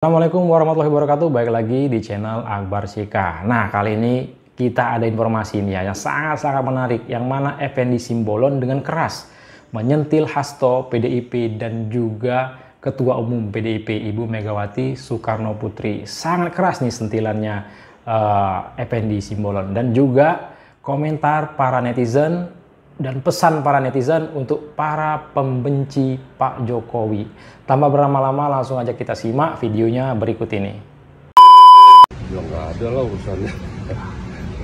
Assalamualaikum warahmatullahi wabarakatuh. Baik lagi di channel Akbar Shika. Nah, kali ini kita ada informasi ini ya yang sangat-sangat menarik, yang mana Effendi Simbolon dengan keras menyentil Hasto PDIP dan juga Ketua Umum PDIP Ibu Megawati Soekarno Putri. Sangat keras nih sentilannya Effendi Simbolon, dan juga komentar para netizen dan pesan para netizen untuk para pembenci Pak Jokowi. Tanpa berlama-lama, langsung aja kita simak videonya berikut ini. Ya nggak ada lah urusannya.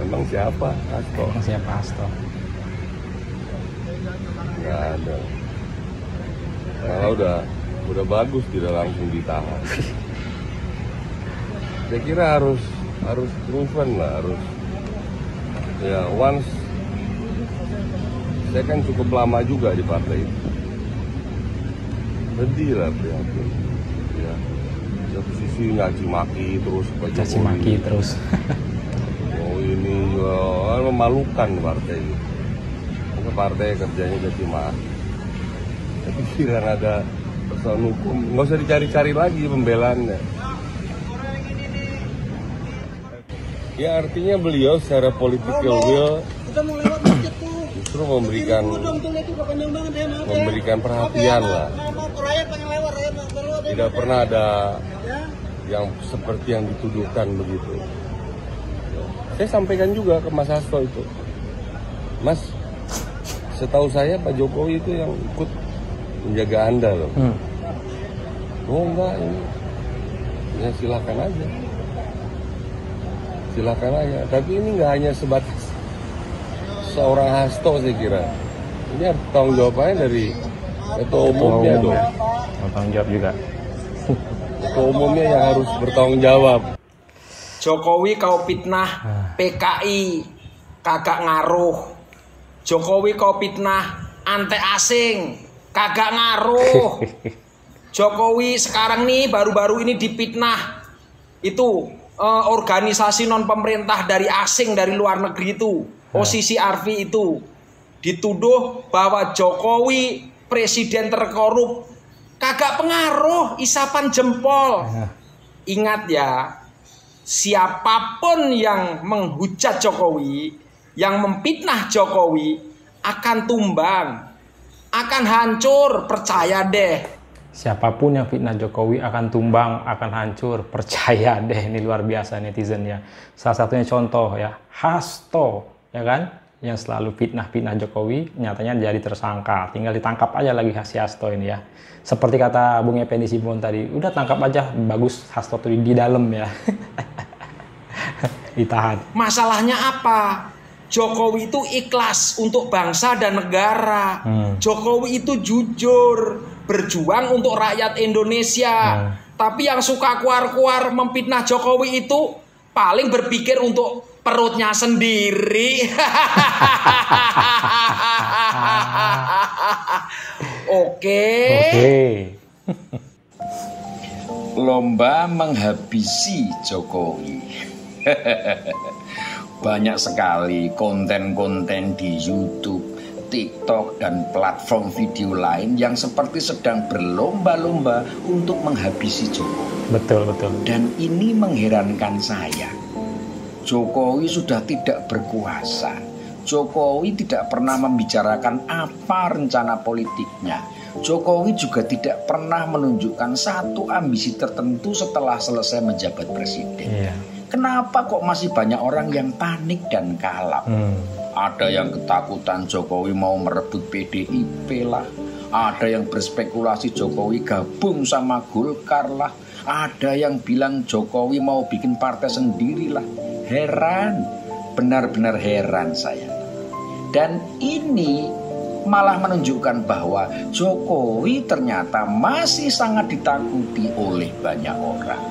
Memang siapa Hasto? Emang siapa Hasto? Nggak ada. Kalau udah bagus tidak langsung ditahan. Saya kira harus proven lah, harus ya once. Saya kan cukup lama juga di partai itu. Sedih lah prihatin. Ya, satu sisi ngaci maki terus. Caci maki terus. Oh ini memalukan partai itu. Maka partai kerjanya caci maki. Tapi kira ada persoalan hukum, nggak usah dicari-cari lagi pembelaannya. Ya artinya beliau secara political will justru memberikan perhatian lah. Tidak pernah ada yang seperti yang dituduhkan begitu. Saya sampaikan juga ke Mas Hasto itu, Mas, setahu saya Pak Jokowi itu yang ikut menjaga Anda loh. Oh enggak, ini ya silakan aja. Silakan aja. Tapi ini nggak hanya sebatas seorang Hasto, saya kira. Ini harus tanggung jawabannya dari ketua umumnya dong. Tanggung jawab juga. Ketua umumnya yang harus bertanggung jawab. Jokowi kau fitnah PKI kagak ngaruh. Jokowi kau fitnah anti asing kagak ngaruh. Jokowi sekarang nih baru-baru ini dipitnah itu organisasi non pemerintah dari asing, dari luar negeri itu, posisi Arfi itu dituduh bahwa Jokowi presiden terkorup. Kagak pengaruh, isapan jempol. Ingat ya, siapapun yang menghujat Jokowi, yang memfitnah Jokowi akan tumbang, akan hancur, percaya deh. Siapapun yang fitnah Jokowi akan tumbang, akan hancur. Percaya deh, ini luar biasa netizen ya. Salah satunya contoh ya, Hasto, ya kan? Yang selalu fitnah Jokowi, nyatanya jadi tersangka. Tinggal ditangkap aja lagi si Hasto ini ya. Seperti kata Bung Effendi Simbolon tadi, udah tangkap aja, bagus Hasto tuh di dalam ya. Ditahan. Masalahnya apa? Jokowi itu ikhlas untuk bangsa dan negara. Jokowi itu jujur, berjuang untuk rakyat Indonesia. Tapi yang suka kuar-kuar memfitnah Jokowi itu paling berpikir untuk perutnya sendiri. Oke. Lomba menghabisi Jokowi. Banyak sekali konten-konten di YouTube, TikTok, dan platform video lain yang seperti sedang berlomba-lomba untuk menghabisi Jokowi. Betul. Dan ini mengherankan saya. Jokowi sudah tidak berkuasa. Jokowi tidak pernah membicarakan apa rencana politiknya. Jokowi juga tidak pernah menunjukkan satu ambisi tertentu setelah selesai menjabat presiden. Kenapa kok masih banyak orang yang panik dan kalap? Ada yang ketakutan Jokowi mau merebut PDIP lah. Ada yang berspekulasi Jokowi gabung sama Golkar lah. Ada yang bilang Jokowi mau bikin partai sendiri lah. Heran, benar-benar heran saya. Dan ini malah menunjukkan bahwa Jokowi ternyata masih sangat ditakuti oleh banyak orang.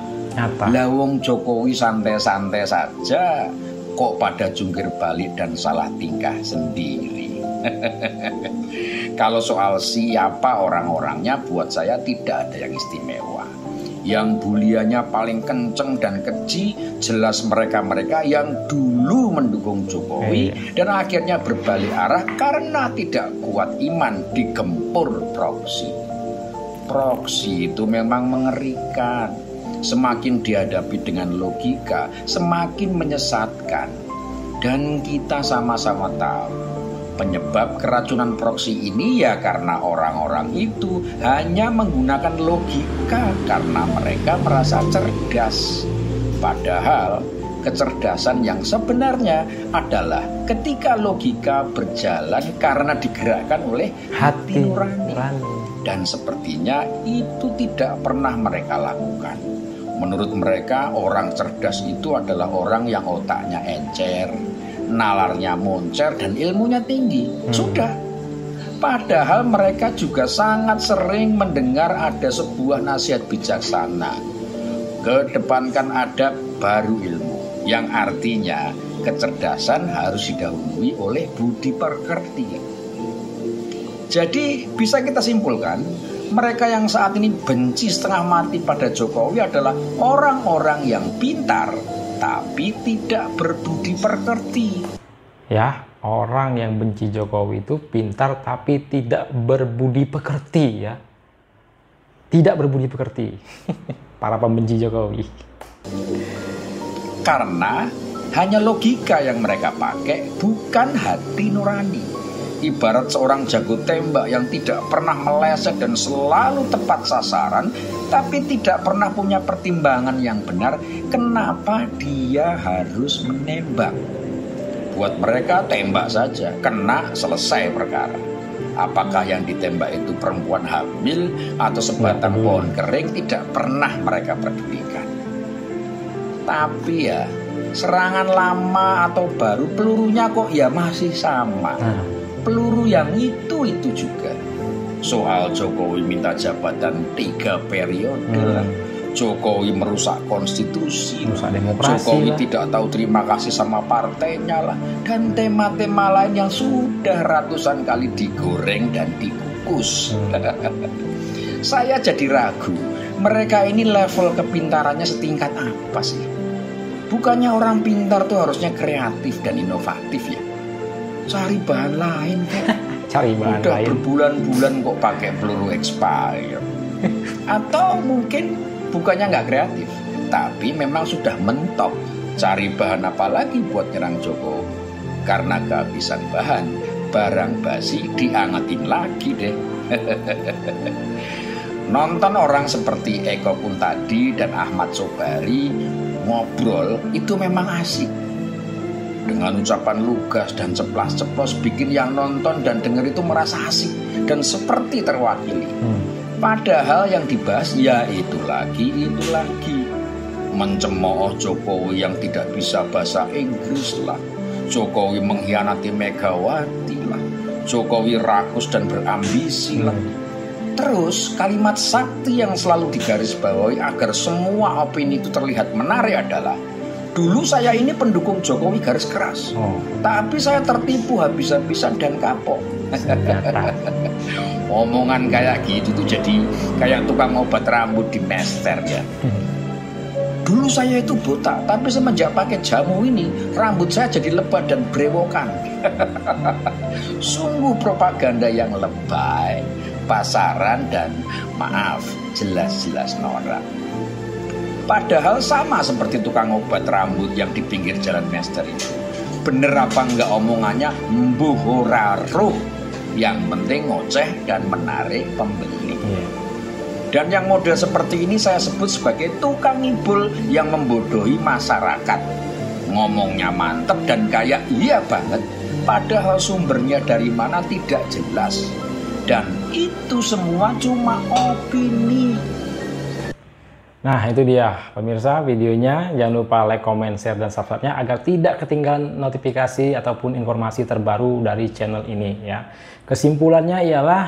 Lawong Jokowi santai-santai saja, kok pada jungkir balik dan salah tingkah sendiri. Kalau soal siapa orang-orangnya, buat saya tidak ada yang istimewa. Yang buliannya paling kenceng dan keji jelas mereka-mereka yang dulu mendukung Jokowi dan akhirnya berbalik arah karena tidak kuat iman digempur proksi. Proksi itu memang mengerikan. semakin dihadapi dengan logika, semakin menyesatkan. Dan kita sama-sama tahu, penyebab keracunan proksi ini ya karena orang-orang itu hanya menggunakan logika karena mereka merasa cerdas. Padahal kecerdasan yang sebenarnya adalah ketika logika berjalan karena digerakkan oleh hati nurani. Dan sepertinya itu tidak pernah mereka lakukan. Menurut mereka, orang cerdas itu adalah orang yang otaknya encer, nalarnya moncer, dan ilmunya tinggi. Sudah. Padahal mereka juga sangat sering mendengar ada sebuah nasihat bijaksana. Kedepankan adab baru ilmu, yang artinya kecerdasan harus didahului oleh budi pekerti. Jadi bisa kita simpulkan, mereka yang saat ini benci setengah mati pada Jokowi adalah orang-orang yang pintar tapi tidak berbudi pekerti. Ya, orang yang benci Jokowi itu pintar tapi tidak berbudi pekerti ya. Tidak berbudi pekerti. Para pembenci Jokowi. Karena hanya logika yang mereka pakai, bukan hati nurani. Ibarat seorang jago tembak yang tidak pernah meleset dan selalu tepat sasaran, tapi tidak pernah punya pertimbangan yang benar, kenapa dia harus menembak. Buat mereka tembak saja, kena selesai perkara. Apakah yang ditembak itu perempuan hamil atau sebatang pohon kering, tidak pernah mereka pedulikan. Tapi ya, serangan lama atau baru, pelurunya kok ya masih sama. Peluru yang itu juga. Soal Jokowi minta jabatan 3 periode, Jokowi merusak konstitusi, merusak demokrasi, Jokowi tidak tahu terima kasih sama partainya lah, dan tema-tema lain yang sudah ratusan kali digoreng dan dikukus. Saya jadi ragu, mereka ini level kepintarannya setingkat apa sih? Bukannya orang pintar tuh harusnya kreatif dan inovatif ya? Cari bahan lain kan. Cari bahan udah lain. Berbulan-bulan kok pakai peluru expired. Atau mungkin bukannya nggak kreatif, tapi memang sudah mentok. Cari bahan apa lagi buat nyerang Jokowi? Karena kehabisan bahan, barang basi diangetin lagi deh. Nonton orang seperti Eko Kuntadi dan Ahmad Sobari ngobrol itu memang asik. Dengan ucapan lugas dan ceplas-ceplos bikin yang nonton dan denger itu merasa asik dan seperti terwakili. Padahal yang dibahas ya itu lagi. Mencemooh Jokowi yang tidak bisa bahasa Inggris lah. Jokowi mengkhianati Megawati lah. Jokowi rakus dan berambisi lah. Terus kalimat sakti yang selalu digarisbawahi agar semua opini itu terlihat menarik adalah, dulu saya ini pendukung Jokowi garis keras, tapi saya tertipu habis-habisan dan kapok. Omongan kayak gitu tuh jadi kayak tukang obat rambut di Mester ya. Dulu saya itu botak, tapi semenjak pakai jamu ini rambut saya jadi lebat dan brewokan. Sungguh propaganda yang lebay, pasaran, dan maaf, jelas-jelas norak. Padahal sama seperti tukang obat rambut yang di pinggir jalan Mester itu. Bener apa enggak omongannya, mbuh ora ruh. Yang penting ngoceh dan menarik pembeli. Dan yang model seperti ini saya sebut sebagai tukang ngibul yang membodohi masyarakat. Ngomongnya mantep dan kayak iya banget, padahal sumbernya dari mana tidak jelas. Dan itu semua cuma opini. Nah itu dia pemirsa videonya, jangan lupa like, comment, share, dan subscribe-nya agar tidak ketinggalan notifikasi ataupun informasi terbaru dari channel ini ya. Kesimpulannya ialah